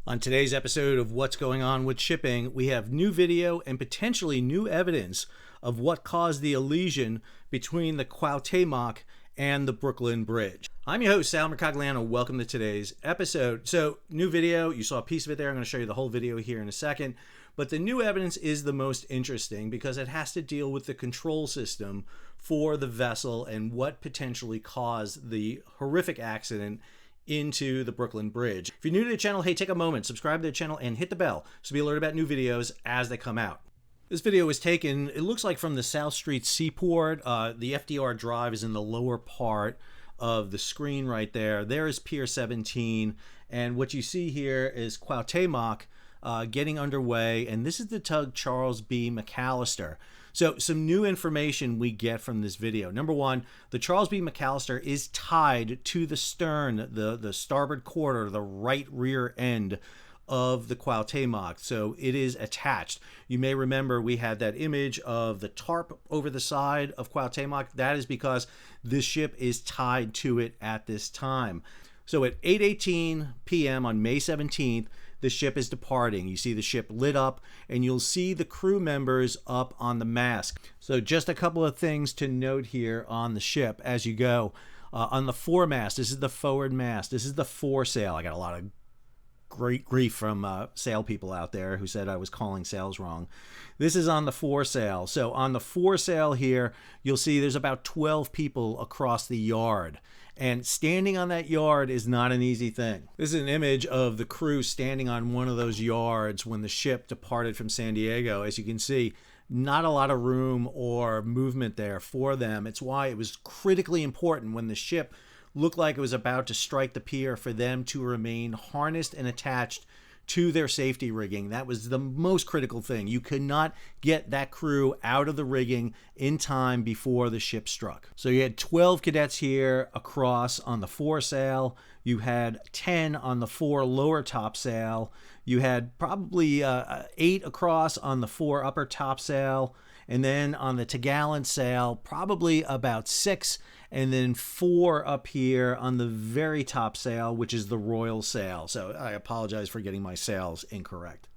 On today's episode of What's Going On with Shipping, we have new video and potentially new evidence of what caused the allision between the Cuauhtemoc and the Brooklyn Bridge. I'm your host, Sal Mercogliano. Welcome to today's episode. So, new video. You saw a piece of it there. I'm going to show you the whole video here in a second. But the new evidence is the most interesting because it has to deal with the control system for the vessel and what potentially caused the horrific accident into the Brooklyn Bridge. If you're new to the channel, hey, take a moment, subscribe to the channel, and hit the bell so be alerted about new videos as they come out. This video was taken, it looks like from the South Street Seaport. The FDR drive is in the lower part of the screen right there. There is Pier 17, and what you see here is Cuauhtemoc getting underway, and this is the tug Charles B McAllister. So some new information we get from this video. Number one, the Charles B McAllister is tied to the stern, the starboard quarter, the right rear end of the Cuauhtemoc. So it is attached. You may remember we had that image of the tarp over the side of Cuauhtemoc. That is because this ship is tied to it at this time. So at 8:18 p.m. on May 17th, the ship is departing. You see the ship lit up, and you'll see the crew members up on the mast. So just a couple of things to note here on the ship as you go. On the foremast, this is the forward mast. This is the foresail. I got a lot of great grief from sail people out there who said I was calling sails wrong. This is on the foresail. So on the foresail here, you'll see there's about 12 people across the yard. And standing on that yard is not an easy thing. This is an image of the crew standing on one of those yards when the ship departed from San Diego. As you can see, not a lot of room or movement there for them. It's why it was critically important when the ship looked like it was about to strike the pier for them to remain harnessed and attached to their safety rigging. That was the most critical thing. You could not get that crew out of the rigging in time before the ship struck. So you had 12 cadets here across on the foresail. You had 10 on the fore lower topsail. You had probably 8 across on the fore upper topsail. And then on the topgallant sail, probably about 6, and then 4 up here on the very top sail, which is the royal sail. So I apologize for getting my sails incorrect.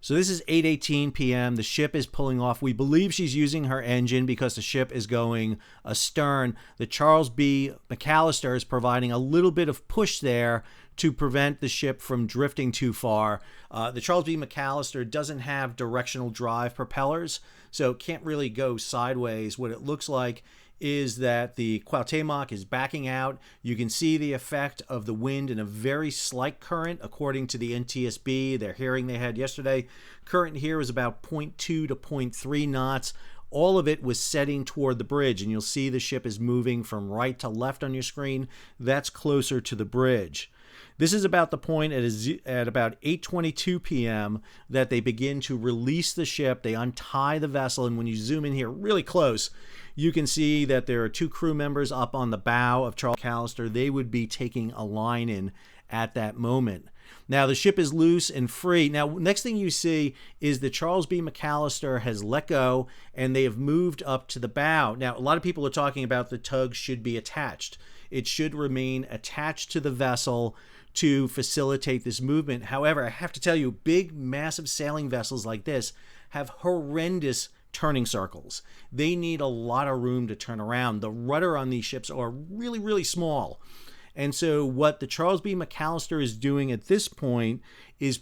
So this is 8:18 p.m. The ship is pulling off. We believe she's using her engine because the ship is going astern. The Charles B McAllister is providing a little bit of push there to prevent the ship from drifting too far. The Charles B McAllister doesn't have directional drive propellers, so it can't really go sideways. What it looks like is that the Cuauhtemoc is backing out. You can see the effect of the wind in a very slight current according to the NTSB, their hearing they had yesterday. Current here is about 0.2 to 0.3 knots. All of it was setting toward the bridge, and you'll see the ship is moving from right to left on your screen. That's closer to the bridge. This is about the point at about 8:22 p.m. that they begin to release the ship. They untie the vessel, and when you zoom in here really close, you can see that there are 2 crew members up on the bow of Charles McAllister. They would be taking a line in at that moment. Now the ship is loose and free. Now next thing you see is the Charles B McAllister has let go, and they have moved up to the bow. Now a lot of people are talking about the tug should be attached. It should remain attached to the vessel to facilitate this movement. However, I have to tell you, big, massive sailing vessels like this have horrendous turning circles. They need a lot of room to turn around. The rudder on these ships are really, really small. And so what the Charles B McAllister is doing at this point is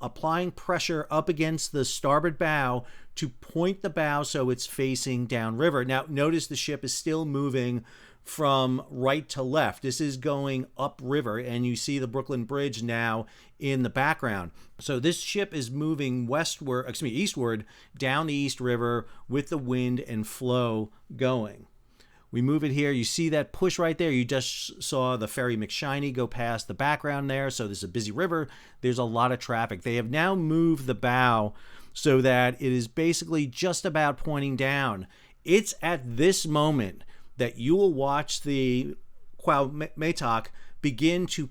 applying pressure up against the starboard bow to point the bow so it's facing downriver. Now, notice the ship is still moving from right to left. This is going upriver, and you see the Brooklyn Bridge now in the background. So this ship is moving eastward down the East River with the wind and flow going. We move it here. You see that push right there. You just saw the ferry McShiney go past the background there. So there's a busy river. There's a lot of traffic. They have now moved the bow so that it is basically just about pointing down. It's at this moment that you will watch the Cuauhtemoc begin to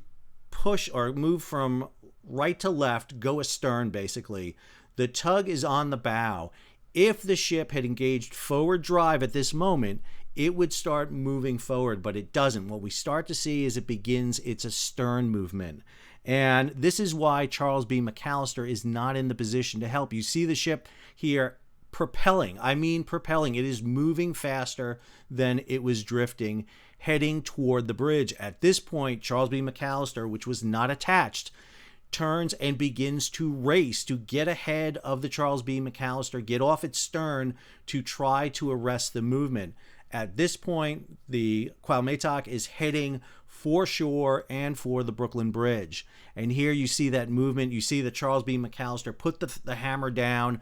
push or move from right to left, go astern basically. The tug is on the bow. If the ship had engaged forward drive at this moment, it would start moving forward, but it doesn't. What we start to see is it begins its astern movement. And this is why Charles B McAllister is not in the position to help. You see the ship here propelling. I mean propelling. It is moving faster than it was drifting, heading toward the bridge. At this point, Charles B McAllister, which was not attached, turns and begins to race to get ahead of the Charles B McAllister, get off its stern to try to arrest the movement. At this point, the Cuauhtemoc is heading for shore and for the Brooklyn Bridge. And here you see that movement. You see the Charles B McAllister put the hammer down,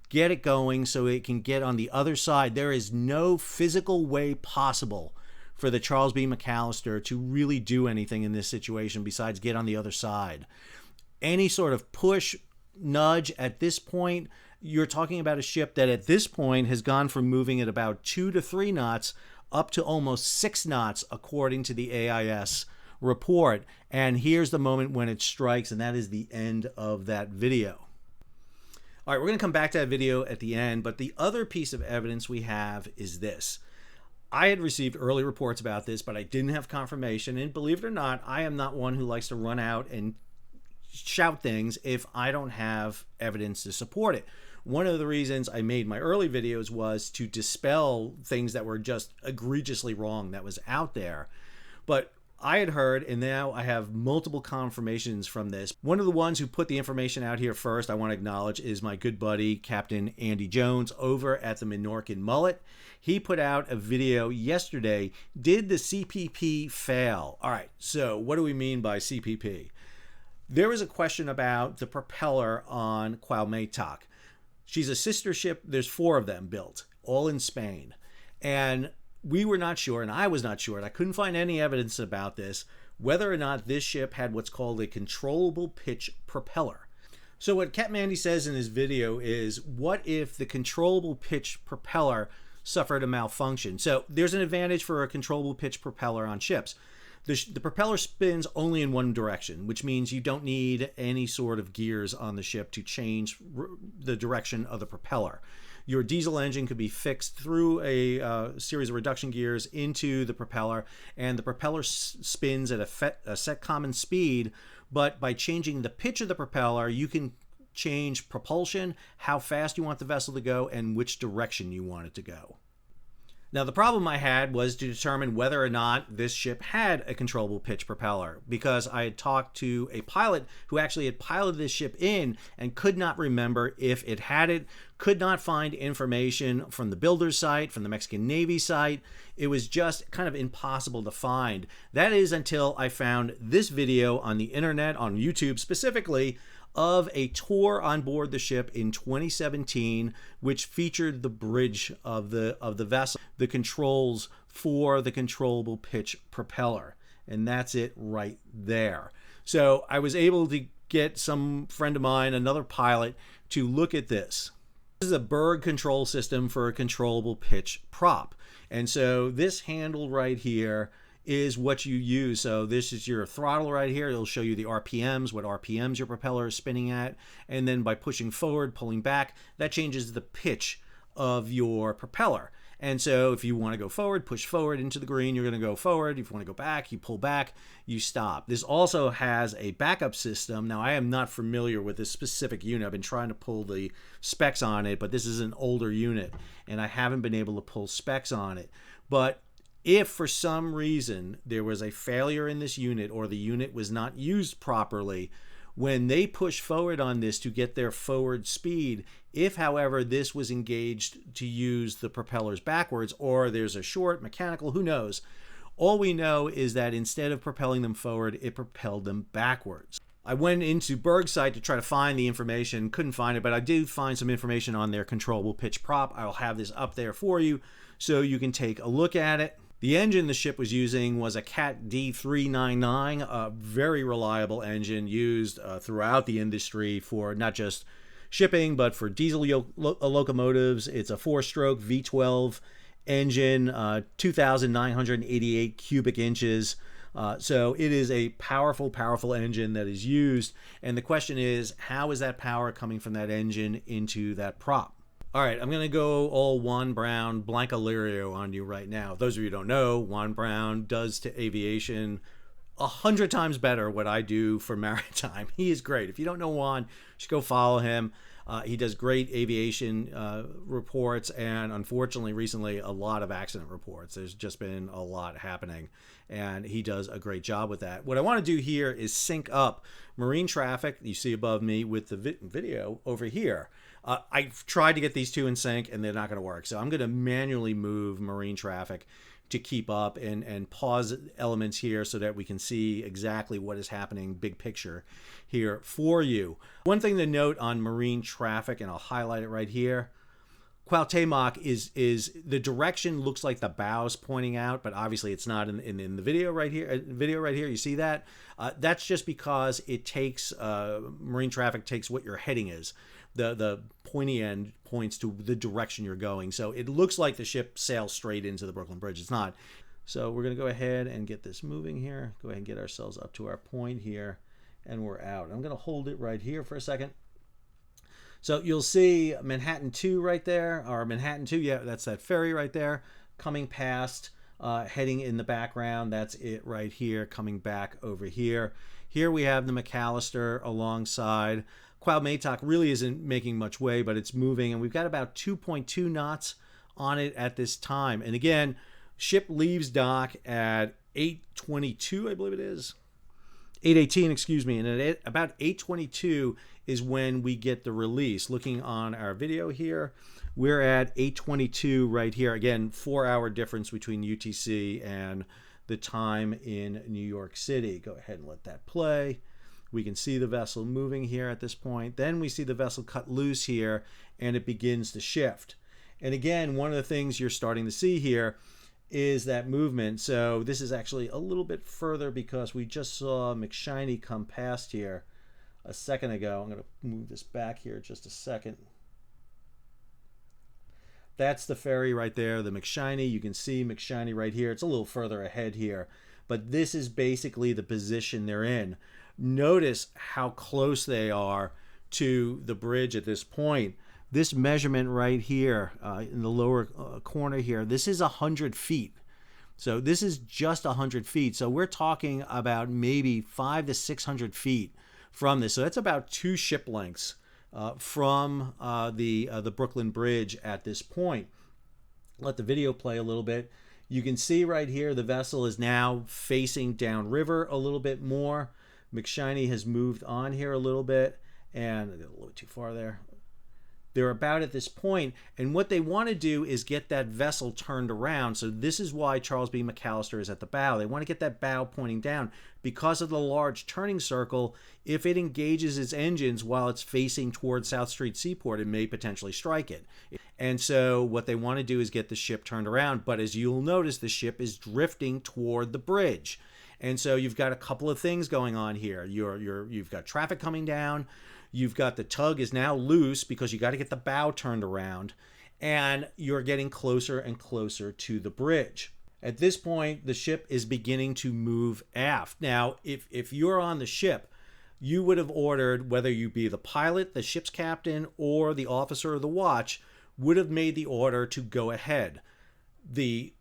get it going so it can get on the other side. There is no physical way possible for the Charles B McAllister to really do anything in this situation besides get on the other side. Any sort of push, nudge at this point, you're talking about a ship that at this point has gone from moving at about 2 to 3 knots up to almost 6 knots, according to the AIS report. And here's the moment when it strikes, and that is the end of that video. All right, we're going to come back to that video at the end, but the other piece of evidence we have is this. I had received early reports about this, but I didn't have confirmation, and believe it or not, I am not one who likes to run out and shout things if I don't have evidence to support it. One of the reasons I made my early videos was to dispel things that were just egregiously wrong that was out there. But I had heard, and now I have multiple confirmations from this. One of the ones who put the information out here first, I want to acknowledge, is my good buddy, Captain Andy Jones, over at the Minorcan Mullet. He put out a video yesterday. Did the CPP fail? All right, so what do we mean by CPP? There was a question about the propeller on Cuauhtemoc. She's a sister ship. There's 4 of them built, all in Spain. And we were not sure, and I was not sure, and I couldn't find any evidence about this, whether or not this ship had what's called a controllable pitch propeller. So what Captain Andy says in his video is, what if the controllable pitch propeller suffered a malfunction? So there's an advantage for a controllable pitch propeller on ships. The propeller spins only in one direction, which means you don't need any sort of gears on the ship to change the direction of the propeller. Your diesel engine could be fixed through a series of reduction gears into the propeller, and the propeller spins at a set common speed, but by changing the pitch of the propeller, you can change propulsion, how fast you want the vessel to go, and which direction you want it to go. Now, the problem I had was to determine whether or not this ship had a controllable pitch propeller, because I had talked to a pilot who actually had piloted this ship in and could not remember if it had it, could not find information from the builder's site, from the Mexican Navy site. It was just kind of impossible to find. That is until I found this video on the internet, on YouTube specifically, of a tour on board the ship in 2017, which featured the bridge of the vessel, the controls for the controllable pitch propeller. And that's it right there. So I was able to get some friend of mine, another pilot, to look at this. This is a Berg control system for a controllable pitch prop. And so this handle right here is what you use. So this is your throttle right here. It'll show you the RPMs, what RPMs your propeller is spinning at. And then by pushing forward, pulling back, that changes the pitch of your propeller. And so if you want to go forward, push forward into the green, you're going to go forward. If you want to go back, you pull back, you stop. This also has a backup system. Now, I am not familiar with this specific unit. I've been trying to pull the specs on it, but this is an older unit, and I haven't been able to pull specs on it. But if for some reason there was a failure in this unit, or the unit was not used properly, when they push forward on this to get their forward speed, if however this was engaged to use the propellers backwards, or there's a short mechanical, who knows, all we know is that instead of propelling them forward, it propelled them backwards. I went into Berg's site to try to find the information, couldn't find it, but I did find some information on their controllable pitch prop. I'll have this up there for you so you can take a look at it. The engine the ship was using was a Cat D399, a very reliable engine used throughout the industry for not just shipping, but for diesel locomotives. It's a 4-stroke V12 engine, 2,988 cubic inches. So it is a powerful, powerful engine that is used. And the question is, how is that power coming from that engine into that prop? All right, I'm going to go all Juan Brown Blanca Lirio on you right now. Those of you who don't know, Juan Brown does to aviation 100 times better what I do for maritime. He is great. If you don't know Juan, just go follow him. He does great aviation reports, and unfortunately recently a lot of accident reports. There's just been a lot happening, and he does a great job with that. What I want to do here is sync up MarineTraffic, you see above me, with the video over here. I've tried to get these two in sync, and they're not going to work. So I'm going to manually move MarineTraffic to keep up and pause elements here so that we can see exactly what is happening, big picture here for you. One thing to note on MarineTraffic, and I'll highlight it right here, Cuauhtemoc is the direction looks like the bow's pointing out, but obviously it's not in the video right here. You see that? That's just because it takes MarineTraffic takes what your heading is. The pointy end points to the direction you're going. So it looks like the ship sails straight into the Brooklyn Bridge. It's not. So we're going to go ahead and get this moving here. Go ahead and get ourselves up to our point here, and we're out. I'm going to hold it right here for a second. So you'll see Manhattan 2 right there, or Manhattan 2, yeah, that's that ferry right there, coming past, heading in the background. That's it right here, coming back over here. Here we have the McAllister alongside. Cuauhtemoc really isn't making much way, but it's moving, and we've got about 2.2 knots on it at this time. And again, ship leaves dock at 8:22, I believe it is. 8:18, excuse me, and at about 8:22 is when we get the release. Looking on our video here, we're at 8:22 right here. Again, 4-hour difference between UTC and the time in New York City. Go ahead and let that play. We can see the vessel moving here at this point. Then we see the vessel cut loose here, and it begins to shift. And again, one of the things you're starting to see here is that movement. So this is actually a little bit further because we just saw McShiny come past here a second ago. I'm going to move this back here just a second. That's the ferry right there, the McShiny. You can see McShiny right here. It's a little further ahead here, but this is basically the position they're in. Notice how close they are to the bridge at this point. This measurement right here in the lower corner here, this is 100 feet. So this is just 100 feet. So we're talking about maybe 500 to 600 feet from this. So that's about 2 ship lengths from the Brooklyn Bridge at this point. Let the video play a little bit. You can see right here the vessel is now facing downriver a little bit more. McShiny has moved on here a little bit, and I got a little bit too far there. They're about at this point, and what they want to do is get that vessel turned around. So this is why Charles B McAllister is at the bow. They want to get that bow pointing down because of the large turning circle. If it engages its engines while it's facing towards South Street Seaport, it may potentially strike it. And so what they want to do is get the ship turned around. But as you'll notice, the ship is drifting toward the bridge. And so you've got a couple of things going on here. You've got traffic coming down. You've got the tug is now loose because you got to get the bow turned around. And you're getting closer and closer to the bridge. At this point, the ship is beginning to move aft. Now, if you're on the ship, you would have ordered, whether you be the pilot, the ship's captain, or the officer of the watch, would have made the order to go ahead. The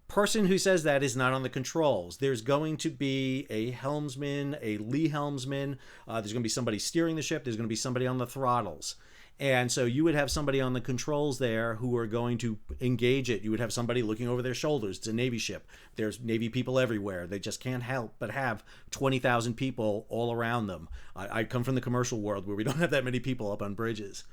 person who says that is not on the controls. There's going to be a helmsman, a lee helmsman. There's going to be somebody steering the ship. There's going to be somebody on the throttles. And so you would have somebody on the controls there who are going to engage it. You would have somebody looking over their shoulders. It's a Navy ship. There's Navy people everywhere. They just can't help but have 20,000 people all around them. I come from the commercial world where we don't have that many people up on bridges.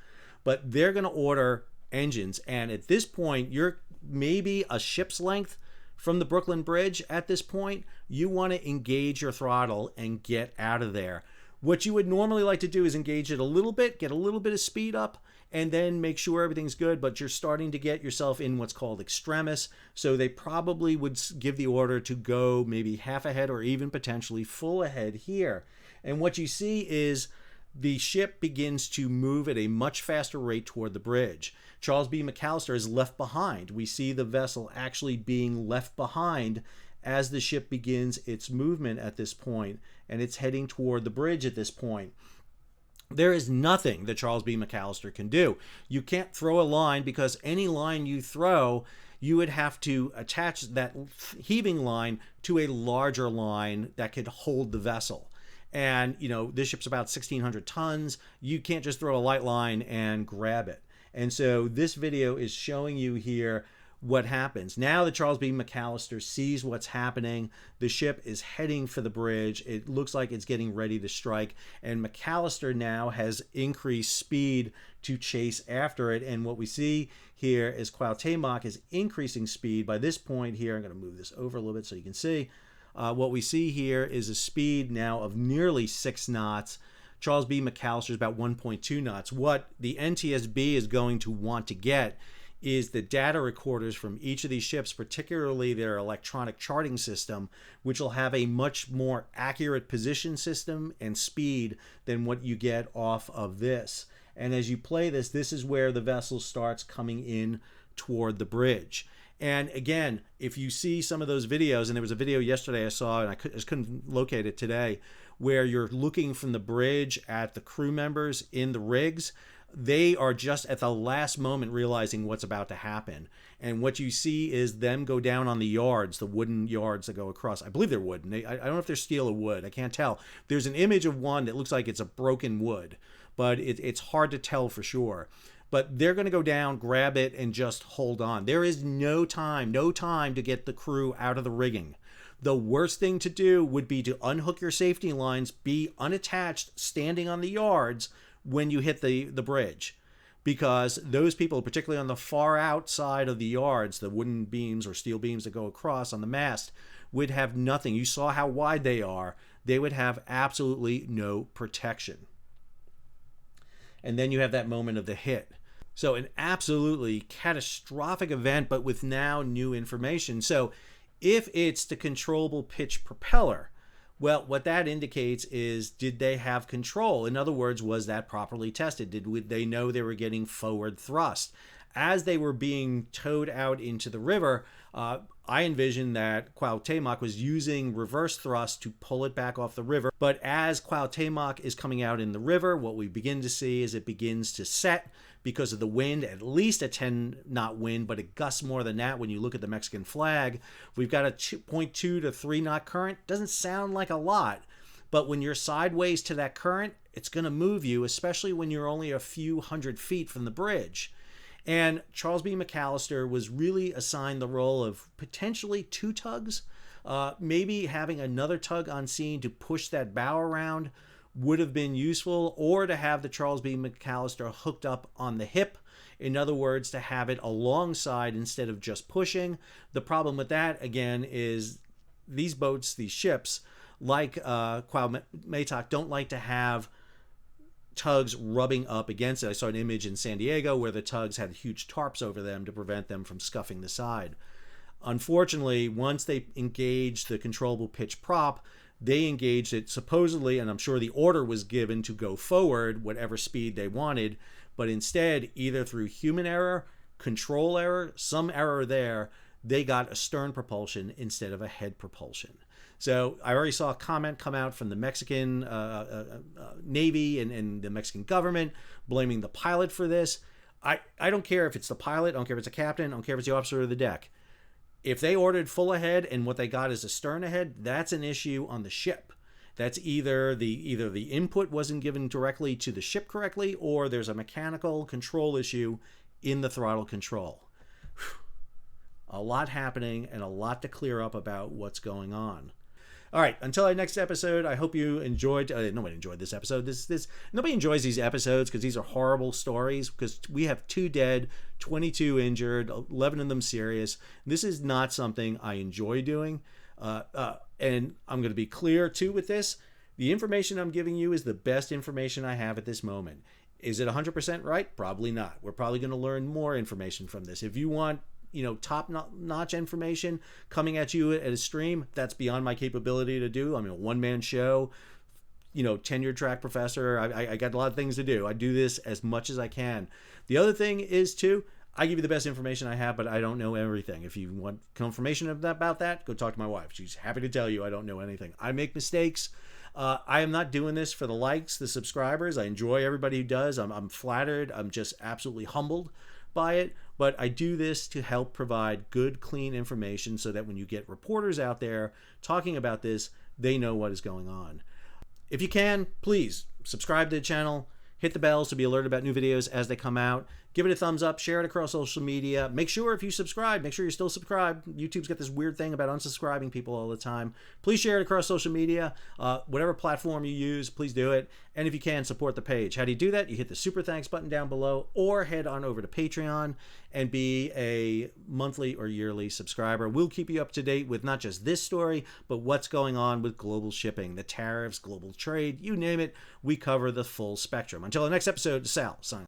But they're going to order engines. And at this point, you're maybe a ship's length from the Brooklyn Bridge. At this point, you want to engage your throttle and get out of there. What you would normally like to do is engage it a little bit, get a little bit of speed up, and then make sure everything's good, but you're starting to get yourself in what's called extremis, so they probably would give the order to go maybe half ahead or even potentially full ahead here. And what you see is the ship begins to move at a much faster rate toward the bridge. Charles B McAllister is left behind. We see the vessel actually being left behind as the ship begins its movement at this point, and it's heading toward the bridge at this point. There is nothing that Charles B McAllister can do. You can't throw a line because any line you throw, you would have to attach that heaving line to a larger line that could hold the vessel. And, you know, this ship's about 1,600 tons. You can't just throw a light line and grab it. And so this video is showing you here what happens. Now the Charles B McAllister sees what's happening. The ship is heading for the bridge. It looks like it's getting ready to strike. And McAllister now has increased speed to chase after it. And what we see here is Cuauhtemoc is increasing speed. By this point here, I'm going to move this over a little bit so you can see. What we see here is a speed now of nearly 6 knots. Charles B McAllister is about 1.2 knots. What the NTSB is going to want to get is the data recorders from each of these ships, particularly their electronic charting system, which will have a much more accurate position system and speed than what you get off of this. And as you play this, this is where the vessel starts coming in toward the bridge. And again, if you see some of those videos, and there was a video yesterday I saw, and I just couldn't locate it today, where you're looking from the bridge at the crew members in the rigs, they are just at the last moment realizing what's about to happen. And what you see is them go down on the yards, the wooden yards that go across. I believe they're wooden. I don't know if they're steel or wood. I can't tell. There's an image of one that looks like it's a broken wood, but it's hard to tell for sure. But they're going to go down, grab it, and just hold on. There is no time to get the crew out of the rigging. The worst thing to do would be to unhook your safety lines, be unattached, standing on the yards when you hit the bridge. Because those people, particularly on the far outside of the yards, the wooden beams or steel beams that go across on the mast, would have nothing. You saw how wide they are. They would have absolutely no protection. And then you have that moment of the hit. So an absolutely catastrophic event, but with now new information. So if it's the controllable pitch propeller, well, what that indicates is, did they have control? In other words, was that properly tested? Did they know they were getting forward thrust? As they were being towed out into the river, I envisioned that Cuauhtemoc was using reverse thrust to pull it back off the river. But as Cuauhtemoc is coming out in the river, what we begin to see is it begins to set because of the wind, at least a 10-knot wind, but it gusts more than that when you look at the Mexican flag. We've got a 2.2 to 3-knot current. Doesn't sound like a lot, but when you're sideways to that current, it's going to move you, especially when you're only a few hundred feet from the bridge. And Charles B McAllister was really assigned the role of potentially 2 tugs. Maybe having another tug on scene to push that bow around would have been useful, or to have the Charles B McAllister hooked up on the hip. In other words, to have it alongside instead of just pushing. The problem with that, again, is these boats, these ships, like Cuauhtemoc, don't like to have tugs rubbing up against it. I saw an image in San Diego where the tugs had huge tarps over them to prevent them from scuffing the side. Unfortunately, once they engaged the controllable pitch prop, they engaged it supposedly, and I'm sure the order was given to go forward whatever speed they wanted, but instead, either through human error, control error, some error there, they got a stern propulsion instead of a head propulsion. So I already saw a comment come out from the Mexican Navy and the Mexican government blaming the pilot for this. I don't care if it's the pilot, I don't care if it's a captain, I don't care if it's the officer of the deck. If they ordered full ahead and what they got is a stern ahead, that's an issue on the ship. That's either the input wasn't given directly to the ship correctly, or there's a mechanical control issue in the throttle control. A lot happening and a lot to clear up about what's going on. All right, until our next episode, I hope you enjoyed. Nobody enjoyed this episode. Nobody enjoys these episodes because these are horrible stories, because we have 2 dead, 22 injured, 11 of them serious. This is not something I enjoy doing. And I'm going to be clear, too, with this. The information I'm giving you is the best information I have at this moment. Is it 100% right? Probably not. We're probably going to learn more information from this. If you want top-notch information coming at you at a stream, that's beyond my capability to do. I'm a one-man show, tenured track professor. I got a lot of things to do. I do this as much as I can. The other thing is, too, I give you the best information I have, but I don't know everything. If you want confirmation about that, go talk to my wife. She's happy to tell you I don't know anything. I make mistakes. I am not doing this for the likes, the subscribers. I enjoy everybody who does. I'm flattered. I'm just absolutely humbled by it. but I do this to help provide good, clean information so that when you get reporters out there talking about this, they know what is going on. If you can, please subscribe to the channel, hit the bells to be alerted about new videos as they come out. Give it a thumbs up, share it across social media. Make sure if you subscribe, make sure you're still subscribed. YouTube's got this weird thing about unsubscribing people all the time. Please share it across social media. Whatever platform you use, please do it. And if you can, support the page. How do you do that? You hit the super thanks button down below or head on over to Patreon and be a monthly or yearly subscriber. We'll keep you up to date with not just this story, but what's going on with global shipping, the tariffs, global trade, you name it. We cover the full spectrum. Until the next episode, Sal, signing.